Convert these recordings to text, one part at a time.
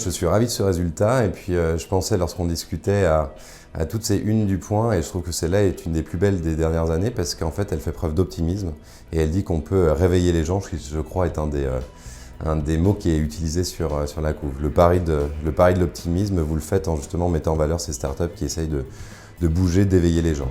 je suis ravi de ce résultat et puis je pensais lorsqu'on discutait à toutes ces unes du Point et je trouve que celle-là est une des plus belles des dernières années parce qu'en fait elle fait preuve d'optimisme et elle dit qu'on peut réveiller les gens, ce qui je crois est un des mots qui est utilisé sur la couve. Le pari de l'optimisme, vous le faites en justement mettant en valeur ces startups qui essayent de bouger, d'éveiller les gens.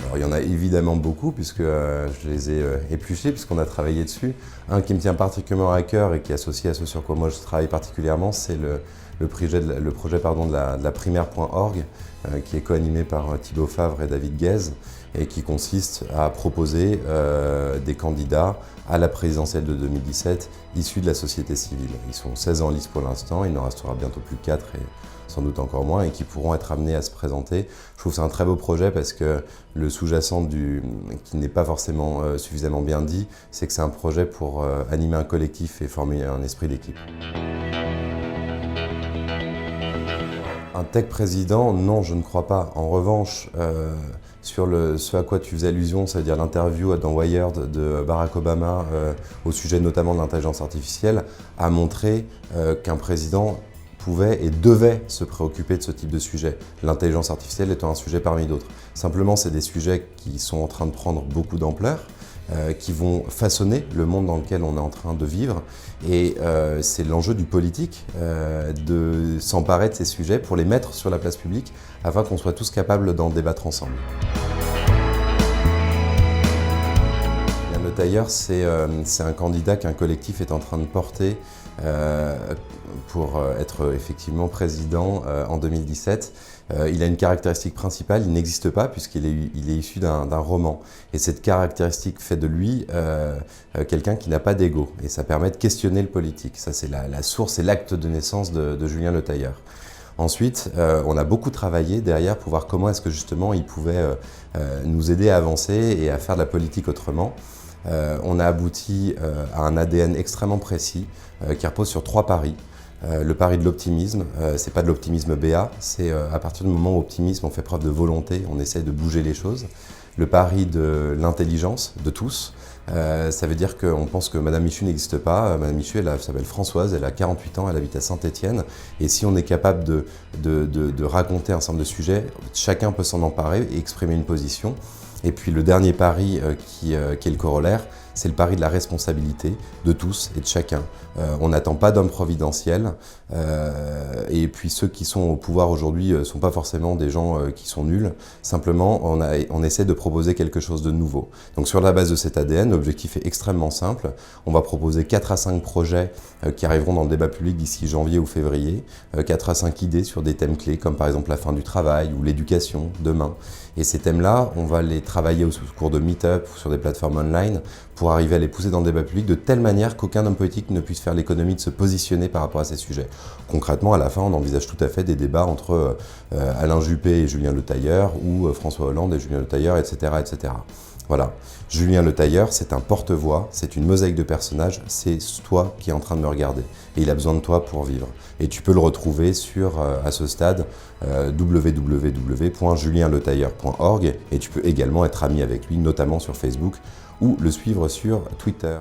Alors, il y en a évidemment beaucoup puisque je les ai épluchés puisqu'on a travaillé dessus. Un qui me tient particulièrement à cœur et qui est associé à ce sur quoi moi je travaille particulièrement, c'est le projet de la primaire.org qui est co-animé par Thibaut Favre et David Guèze et qui consiste à proposer des candidats à la présidentielle de 2017 issus de la société civile. Ils sont 16 en lice pour l'instant, il n'en restera bientôt plus que 4 et sans doute encore moins, et qui pourront être amenés à se présenter. Je trouve que c'est un très beau projet parce que le sous-jacent qui n'est pas forcément suffisamment bien dit, c'est que c'est un projet pour animer un collectif et former un esprit d'équipe. Un tech président, non, je ne crois pas. En revanche, sur ce à quoi tu faisais allusion, c'est-à-dire l'interview dans Wired de Barack Obama au sujet notamment de l'intelligence artificielle, a montré qu'un président pouvait et devait se préoccuper de ce type de sujet. L'intelligence artificielle étant un sujet parmi d'autres. Simplement, c'est des sujets qui sont en train de prendre beaucoup d'ampleur, qui vont façonner le monde dans lequel on est en train de vivre. Et c'est l'enjeu du politique de s'emparer de ces sujets pour les mettre sur la place publique afin qu'on soit tous capables d'en débattre ensemble. Julien Le Tailleur, c'est un candidat qu'un collectif est en train de porter pour être effectivement président en 2017. Il a une caractéristique principale, il n'existe pas puisqu'il est issu d'un roman. Et cette caractéristique fait de lui quelqu'un qui n'a pas d'ego. Et ça permet de questionner le politique. Ça, c'est la source et l'acte de naissance de Julien Le Tailleur. Ensuite, on a beaucoup travaillé derrière pour voir comment est-ce que justement il pouvait nous aider à avancer et à faire de la politique autrement. On a abouti à un ADN extrêmement précis qui repose sur 3 paris. Le pari de l'optimisme, c'est pas de l'optimisme béat, c'est à partir du moment où optimisme, on fait preuve de volonté, on essaie de bouger les choses. Le pari de l'intelligence de tous, ça veut dire qu'on pense que Madame Michu n'existe pas. Madame Michu, elle s'appelle Françoise, elle a 48 ans, elle habite à Saint-Étienne. Et si on est capable de raconter un certain nombre de sujets, chacun peut s'en emparer et exprimer une position. Et puis le dernier pari qui est le corollaire, c'est le pari de la responsabilité de tous et de chacun. On n'attend pas d'homme providentiel et puis ceux qui sont au pouvoir aujourd'hui ne sont pas forcément des gens qui sont nuls. Simplement, on essaie de proposer quelque chose de nouveau. Donc sur la base de cet ADN, l'objectif est extrêmement simple. On va proposer 4 à 5 projets qui arriveront dans le débat public d'ici janvier ou février. 4 à 5 idées sur des thèmes clés comme par exemple la fin du travail ou l'éducation demain. Et ces thèmes-là, on va les travailler au cours de meet-up ou sur des plateformes online pour arriver à les pousser dans le débat public de telle manière qu'aucun homme politique ne puisse faire l'économie de se positionner par rapport à ces sujets. Concrètement, à la fin, on envisage tout à fait des débats entre Alain Juppé et Julien Le Tailleur ou François Hollande et Julien Le Tailleur, etc., etc. Voilà. Julien Le Tailleur, c'est un porte-voix, c'est une mosaïque de personnages, c'est toi qui es en train de me regarder. Et il a besoin de toi pour vivre. Et tu peux le retrouver sur, à ce stade, www.julienletailleur.org et tu peux également être ami avec lui, notamment sur Facebook, ou le suivre sur Twitter.